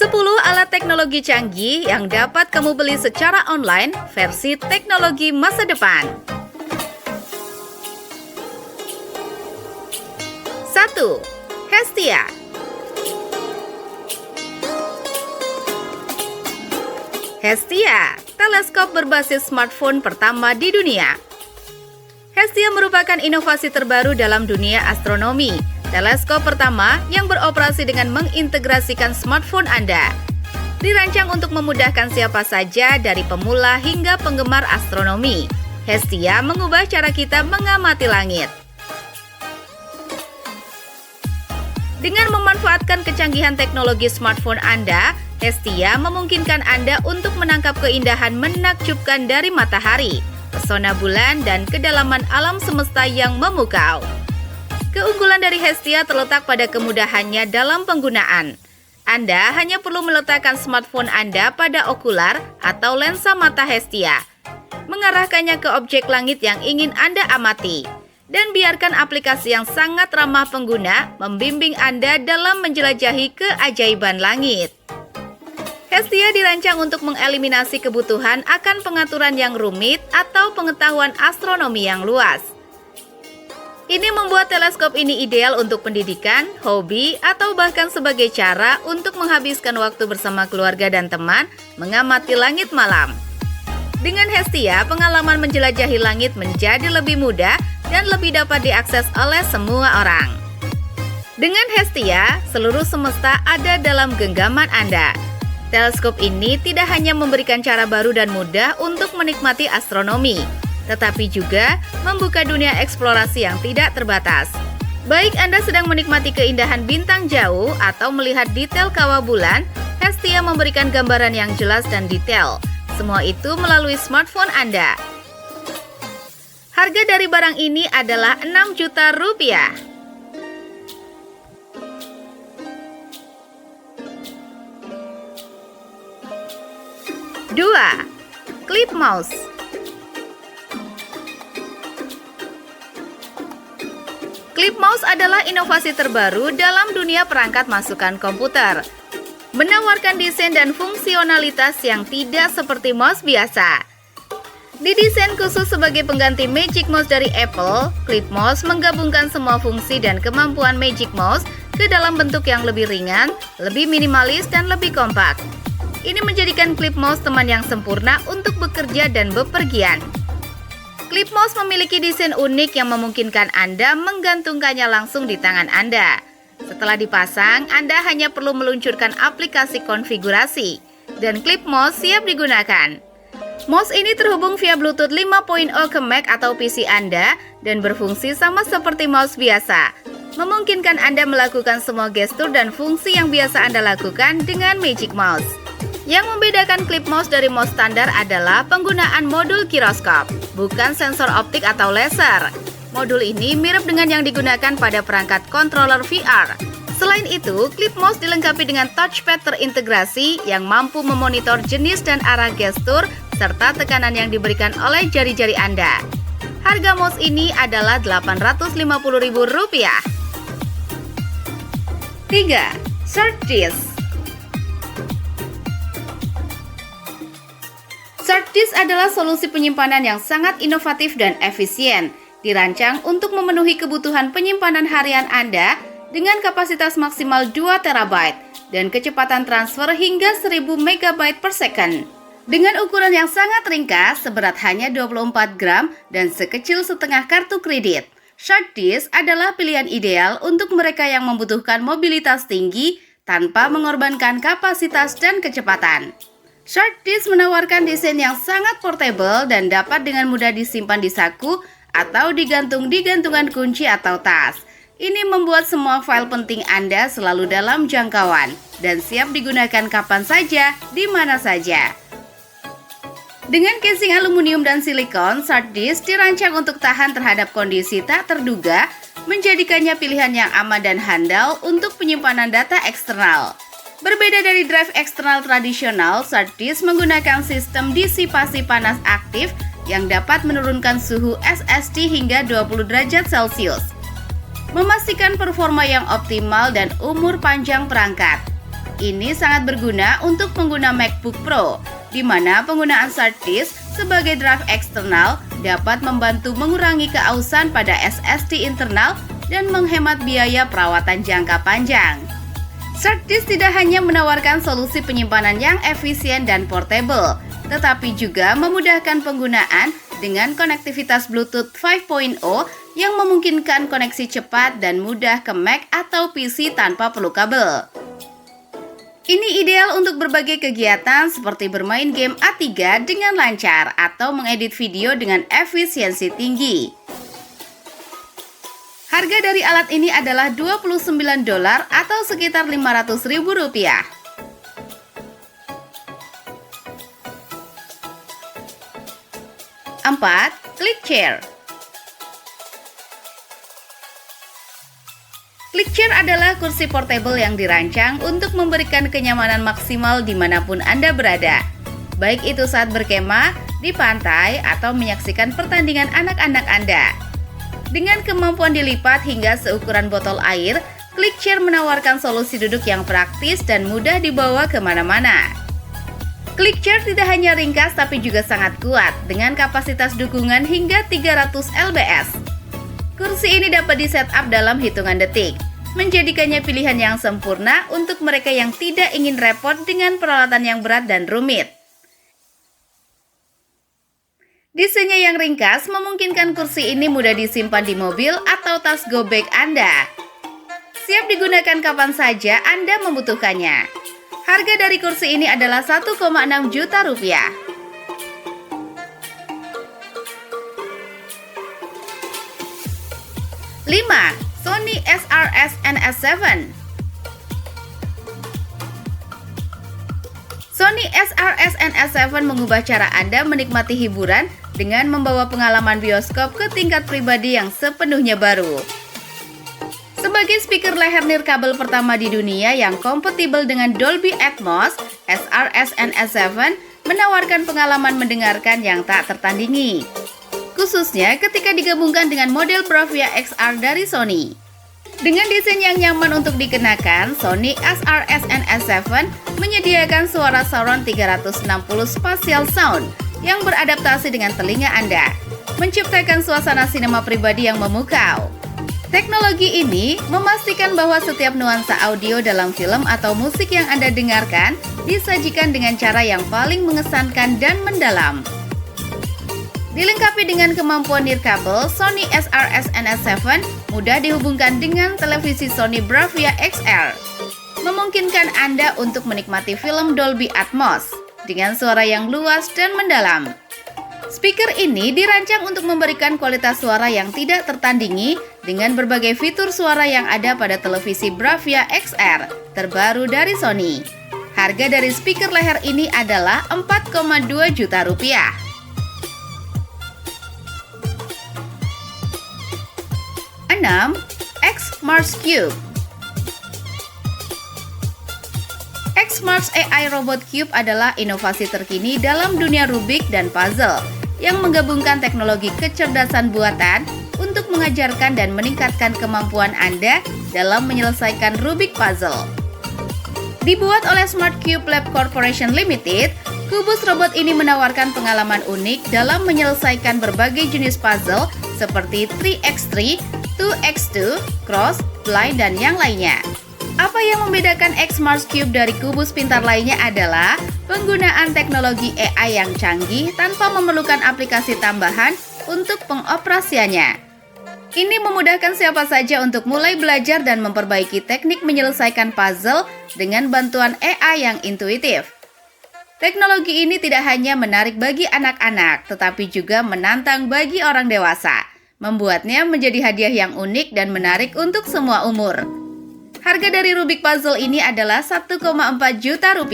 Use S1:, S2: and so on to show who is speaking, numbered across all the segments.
S1: 10 alat teknologi canggih yang dapat kamu beli secara online versi teknologi masa depan. 1. Hestia. Hestia, teleskop berbasis smartphone pertama di dunia. Hestia merupakan inovasi terbaru dalam dunia astronomi. Teleskop pertama yang beroperasi dengan mengintegrasikan smartphone Anda. Dirancang untuk memudahkan siapa saja dari pemula hingga penggemar astronomi. Hestia mengubah cara kita mengamati langit. Dengan memanfaatkan kecanggihan teknologi smartphone Anda, Hestia memungkinkan Anda untuk menangkap keindahan menakjubkan dari matahari, pesona bulan, dan kedalaman alam semesta yang memukau. Keunggulan dari Hestia terletak pada kemudahannya dalam penggunaan. Anda hanya perlu meletakkan smartphone Anda pada okular atau lensa mata Hestia, mengarahkannya ke objek langit yang ingin Anda amati, dan biarkan aplikasi yang sangat ramah pengguna membimbing Anda dalam menjelajahi keajaiban langit. Hestia dirancang untuk mengeliminasi kebutuhan akan pengaturan yang rumit atau pengetahuan astronomi yang luas. Ini membuat teleskop ini ideal untuk pendidikan, hobi, atau bahkan sebagai cara untuk menghabiskan waktu bersama keluarga dan teman mengamati langit malam. Dengan Hestia, pengalaman menjelajahi langit menjadi lebih mudah dan lebih dapat diakses oleh semua orang. Dengan Hestia, seluruh semesta ada dalam genggaman Anda. Teleskop ini tidak hanya memberikan cara baru dan mudah untuk menikmati astronomi, tetapi juga membuka dunia eksplorasi yang tidak terbatas. Baik Anda sedang menikmati keindahan bintang jauh atau melihat detail kawah bulan, Hestia memberikan gambaran yang jelas dan detail. Semua itu melalui smartphone Anda. Harga dari barang ini adalah 6 juta rupiah. Dua, Clip Mouse. Clip Mouse adalah inovasi terbaru dalam dunia perangkat masukan komputer. Menawarkan desain dan fungsionalitas yang tidak seperti mouse biasa. Didesain khusus sebagai pengganti Magic Mouse dari Apple, Clip Mouse menggabungkan semua fungsi dan kemampuan Magic Mouse ke dalam bentuk yang lebih ringan, lebih minimalis, dan lebih kompak. Ini menjadikan Clip Mouse teman yang sempurna untuk bekerja dan bepergian. Clip Mouse memiliki desain unik yang memungkinkan Anda menggantungkannya langsung di tangan Anda. Setelah dipasang, Anda hanya perlu meluncurkan aplikasi konfigurasi, dan Clip Mouse siap digunakan. Mouse ini terhubung via Bluetooth 5.0 ke Mac atau PC Anda dan berfungsi sama seperti mouse biasa, memungkinkan Anda melakukan semua gestur dan fungsi yang biasa Anda lakukan dengan Magic Mouse. Yang membedakan Clip Mouse dari mouse standar adalah penggunaan modul giroskop, bukan sensor optik atau laser. Modul ini mirip dengan yang digunakan pada perangkat controller VR. Selain itu, Clip Mouse dilengkapi dengan touchpad terintegrasi yang mampu memonitor jenis dan arah gestur serta tekanan yang diberikan oleh jari-jari Anda. Harga mouse ini adalah Rp850.000. 3. SharkDisk. SharkDisk adalah solusi penyimpanan yang sangat inovatif dan efisien, dirancang untuk memenuhi kebutuhan penyimpanan harian Anda dengan kapasitas maksimal 2 TB dan kecepatan transfer hingga 1000 MB per second. Dengan ukuran yang sangat ringkas, seberat hanya 24 gram dan sekecil setengah kartu kredit, SharkDisk adalah pilihan ideal untuk mereka yang membutuhkan mobilitas tinggi tanpa mengorbankan kapasitas dan kecepatan. SharkDisk menawarkan desain yang sangat portable dan dapat dengan mudah disimpan di saku atau digantung di gantungan kunci atau tas. Ini membuat semua file penting Anda selalu dalam jangkauan dan siap digunakan kapan saja, di mana saja. Dengan casing aluminium dan silikon, SharkDisk dirancang untuk tahan terhadap kondisi tak terduga, menjadikannya pilihan yang aman dan handal untuk penyimpanan data eksternal. Berbeda dari drive eksternal tradisional, SharkDisk menggunakan sistem disipasi panas aktif yang dapat menurunkan suhu SSD hingga 20 derajat Celcius, memastikan performa yang optimal dan umur panjang perangkat. ini sangat berguna untuk pengguna MacBook Pro, di mana penggunaan SanDisk sebagai drive eksternal dapat membantu mengurangi keausan pada SSD internal dan menghemat biaya perawatan jangka panjang. SanDisk tidak hanya menawarkan solusi penyimpanan yang efisien dan portable, tetapi juga memudahkan penggunaan dengan konektivitas Bluetooth 5.0 yang memungkinkan koneksi cepat dan mudah ke Mac atau PC tanpa perlu kabel. Ini ideal untuk berbagai kegiatan seperti bermain game A3 dengan lancar atau mengedit video dengan efisiensi tinggi. Harga dari alat ini adalah $29 atau sekitar Rp500.000. 4. ClickChair. ClickChair adalah kursi portable yang dirancang untuk memberikan kenyamanan maksimal dimanapun Anda berada, baik itu saat berkemah, di pantai, atau menyaksikan pertandingan anak-anak Anda. Dengan kemampuan dilipat hingga seukuran botol air, ClickChair menawarkan solusi duduk yang praktis dan mudah dibawa kemana-mana. ClickChair tidak hanya ringkas tapi juga sangat kuat dengan kapasitas dukungan hingga 300 lbs. Kursi ini dapat di-setup dalam hitungan detik, menjadikannya pilihan yang sempurna untuk mereka yang tidak ingin repot dengan peralatan yang berat dan rumit. Desainnya yang ringkas memungkinkan kursi ini mudah disimpan di mobil atau tas go bag Anda. Siap digunakan kapan saja Anda membutuhkannya. Harga dari kursi ini adalah Rp1,6 juta. 5. Sony SRS-NS7. Sony SRS-NS7 mengubah cara Anda menikmati hiburan dengan membawa pengalaman bioskop ke tingkat pribadi yang sepenuhnya baru. Sebagai speaker leher nirkabel pertama di dunia yang kompatibel dengan Dolby Atmos, SRS-NS7 menawarkan pengalaman mendengarkan yang tak tertandingi, khususnya ketika digabungkan dengan model Bravia XR dari Sony. Dengan desain yang nyaman untuk dikenakan, Sony SRS-NS7 menyediakan suara surround 360 spatial sound yang beradaptasi dengan telinga Anda, menciptakan suasana sinema pribadi yang memukau. Teknologi ini memastikan bahwa setiap nuansa audio dalam film atau musik yang Anda dengarkan disajikan dengan cara yang paling mengesankan dan mendalam. Dilengkapi dengan kemampuan nirkabel, Sony SRS-NS7 mudah dihubungkan dengan televisi Sony Bravia XR, memungkinkan Anda untuk menikmati film Dolby Atmos dengan suara yang luas dan mendalam. Speaker ini dirancang untuk memberikan kualitas suara yang tidak tertandingi dengan berbagai fitur suara yang ada pada televisi Bravia XR terbaru dari Sony. Harga dari speaker leher ini adalah Rp4,2 juta. 6. Xmarts Cube. Xmarts AI Robot Cube adalah inovasi terkini dalam dunia Rubik dan puzzle yang menggabungkan teknologi kecerdasan buatan untuk mengajarkan dan meningkatkan kemampuan Anda dalam menyelesaikan Rubik puzzle. Dibuat oleh Smart Cube Lab Corporation Limited, kubus robot ini menawarkan pengalaman unik dalam menyelesaikan berbagai jenis puzzle seperti 3x3, 2x2, cross, blind, dan yang lainnya. Apa yang membedakan Xmarts Cube dari kubus pintar lainnya adalah penggunaan teknologi AI yang canggih tanpa memerlukan aplikasi tambahan untuk pengoperasiannya. Ini memudahkan siapa saja untuk mulai belajar dan memperbaiki teknik menyelesaikan puzzle dengan bantuan AI yang intuitif. Teknologi ini tidak hanya menarik bagi anak-anak, tetapi juga menantang bagi orang dewasa, membuatnya menjadi hadiah yang unik dan menarik untuk semua umur. Harga dari Rubik puzzle ini adalah Rp1,4 juta. 7.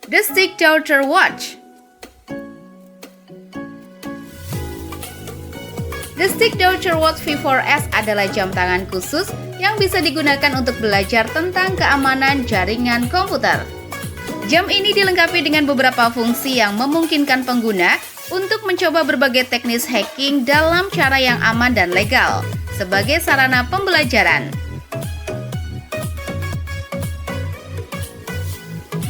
S1: The Stick Daughter Watch. The Stick Daughter Watch V4S adalah jam tangan khusus yang bisa digunakan untuk belajar tentang keamanan jaringan komputer. Jam ini dilengkapi dengan beberapa fungsi yang memungkinkan pengguna untuk mencoba berbagai teknis hacking dalam cara yang aman dan legal, sebagai sarana pembelajaran.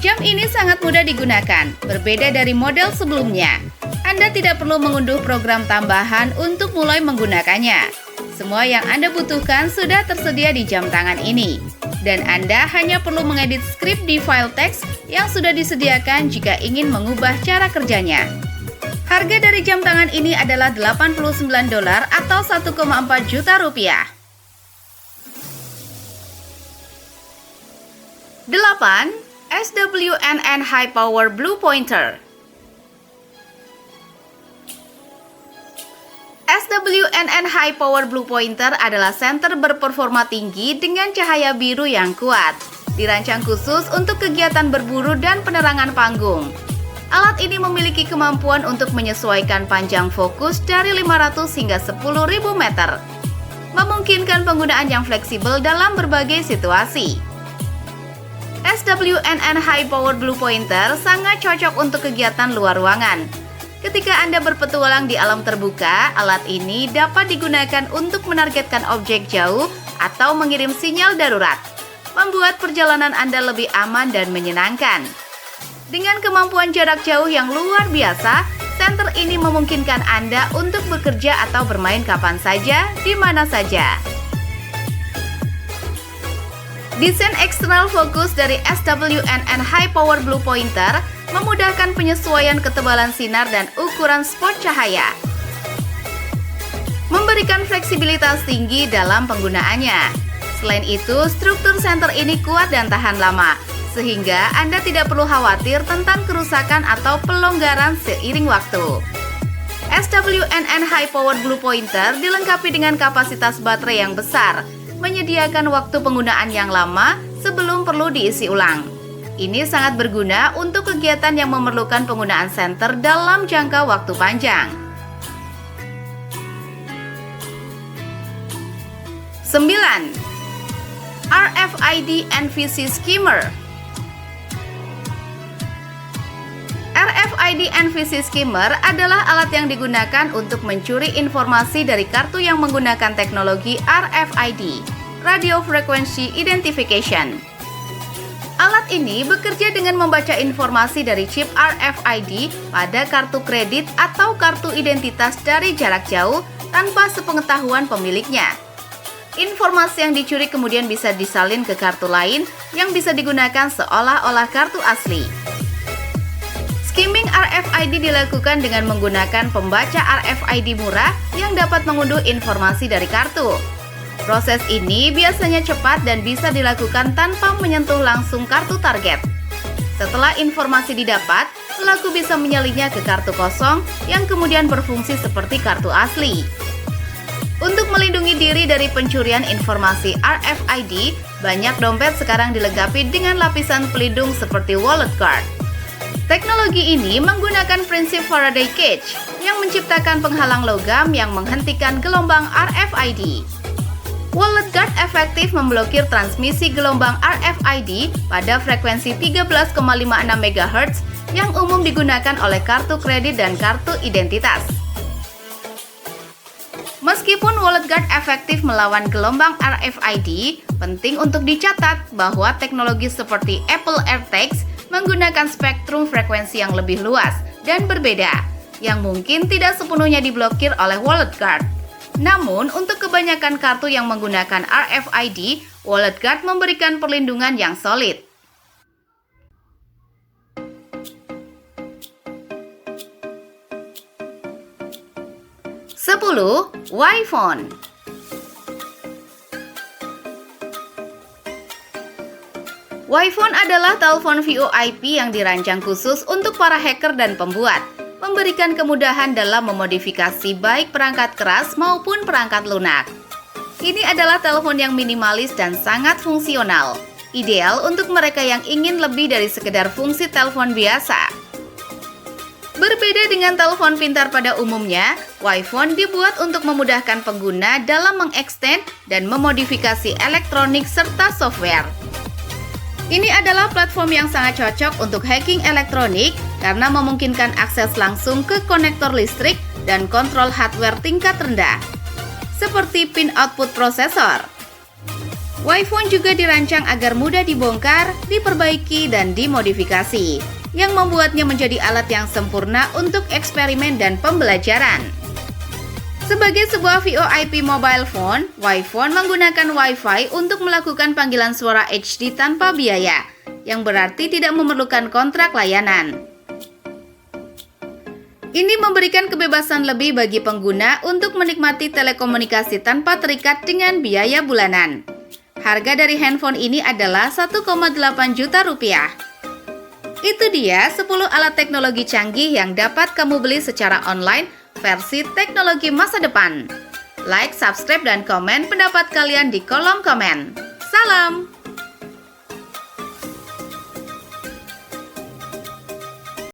S1: Jam ini sangat mudah digunakan, berbeda dari model sebelumnya. Anda tidak perlu mengunduh program tambahan untuk mulai menggunakannya. Semua yang Anda butuhkan sudah tersedia di jam tangan ini. Dan Anda hanya perlu mengedit skrip di file teks yang sudah disediakan jika ingin mengubah cara kerjanya. Harga dari jam tangan ini adalah $89 atau 1,4 juta rupiah. 8. SWNN High Power Blue Pointer. SWNN High Power Blue Pointer adalah senter berperforma tinggi dengan cahaya biru yang kuat. Dirancang khusus untuk kegiatan berburu dan penerangan panggung. Alat ini memiliki kemampuan untuk menyesuaikan panjang fokus dari 500 hingga 10.000 meter. Memungkinkan penggunaan yang fleksibel dalam berbagai situasi. SWNN High Power Blue Pointer sangat cocok untuk kegiatan luar ruangan. Ketika Anda berpetualang di alam terbuka, alat ini dapat digunakan untuk menargetkan objek jauh atau mengirim sinyal darurat, membuat perjalanan Anda lebih aman dan menyenangkan. Dengan kemampuan jarak jauh yang luar biasa, senter ini memungkinkan Anda untuk bekerja atau bermain kapan saja, di mana saja. Desain eksternal fokus dari SWNN High Power Blue Pointer memudahkan penyesuaian ketebalan sinar dan ukuran spot cahaya. Memberikan fleksibilitas tinggi dalam penggunaannya. Selain itu, struktur senter ini kuat dan tahan lama, sehingga Anda tidak perlu khawatir tentang kerusakan atau pelonggaran seiring waktu. SWNN High Power Blue Pointer dilengkapi dengan kapasitas baterai yang besar, menyediakan waktu penggunaan yang lama sebelum perlu diisi ulang. Ini sangat berguna untuk kegiatan yang memerlukan penggunaan senter dalam jangka waktu panjang. 9. RFID NVC Skimmer. RFID NVC Skimmer adalah alat yang digunakan untuk mencuri informasi dari kartu yang menggunakan teknologi RFID, Radio Frequency Identification. Alat ini bekerja dengan membaca informasi dari chip RFID pada kartu kredit atau kartu identitas dari jarak jauh tanpa sepengetahuan pemiliknya. Informasi yang dicuri kemudian bisa disalin ke kartu lain yang bisa digunakan seolah-olah kartu asli. Skimming RFID dilakukan dengan menggunakan pembaca RFID murah yang dapat mengunduh informasi dari kartu. Proses ini biasanya cepat dan bisa dilakukan tanpa menyentuh langsung kartu target. Setelah informasi didapat, pelaku bisa menyalinnya ke kartu kosong yang kemudian berfungsi seperti kartu asli. Untuk melindungi diri dari pencurian informasi RFID, banyak dompet sekarang dilengkapi dengan lapisan pelindung seperti wallet guard. Teknologi ini menggunakan prinsip Faraday Cage yang menciptakan penghalang logam yang menghentikan gelombang RFID. Wallet Guard efektif memblokir transmisi gelombang RFID pada frekuensi 13,56 MHz yang umum digunakan oleh kartu kredit dan kartu identitas. Meskipun Wallet Guard efektif melawan gelombang RFID, penting untuk dicatat bahwa teknologi seperti Apple AirTags menggunakan spektrum frekuensi yang lebih luas dan berbeda, yang mungkin tidak sepenuhnya diblokir oleh Wallet Guard. Namun, untuk kebanyakan kartu yang menggunakan RFID, Wallet Guard memberikan perlindungan yang solid. 10. Wi-Phone. Wi-Phone adalah telepon VoIP yang dirancang khusus untuk para hacker dan pembuat, memberikan kemudahan dalam memodifikasi baik perangkat keras maupun perangkat lunak. Ini adalah telepon yang minimalis dan sangat fungsional, ideal untuk mereka yang ingin lebih dari sekedar fungsi telepon biasa. Berbeda dengan telepon pintar pada umumnya, Wi-Phone dibuat untuk memudahkan pengguna dalam mengekstend dan memodifikasi elektronik serta software. Ini adalah platform yang sangat cocok untuk hacking elektronik karena memungkinkan akses langsung ke konektor listrik dan kontrol hardware tingkat rendah. seperti pin output prosesor. WiFone juga dirancang agar mudah dibongkar, diperbaiki, dan dimodifikasi, yang membuatnya menjadi alat yang sempurna untuk eksperimen dan pembelajaran. Sebagai sebuah VoIP mobile phone, WiFone menggunakan Wi-Fi untuk melakukan panggilan suara HD tanpa biaya, yang berarti tidak memerlukan kontrak layanan. Ini memberikan kebebasan lebih bagi pengguna untuk menikmati telekomunikasi tanpa terikat dengan biaya bulanan. Harga dari handphone ini adalah 1,8 juta rupiah. Itu dia 10 alat teknologi canggih yang dapat kamu beli secara online versi teknologi masa depan. Like, subscribe, dan komen pendapat kalian di kolom komen. Salam!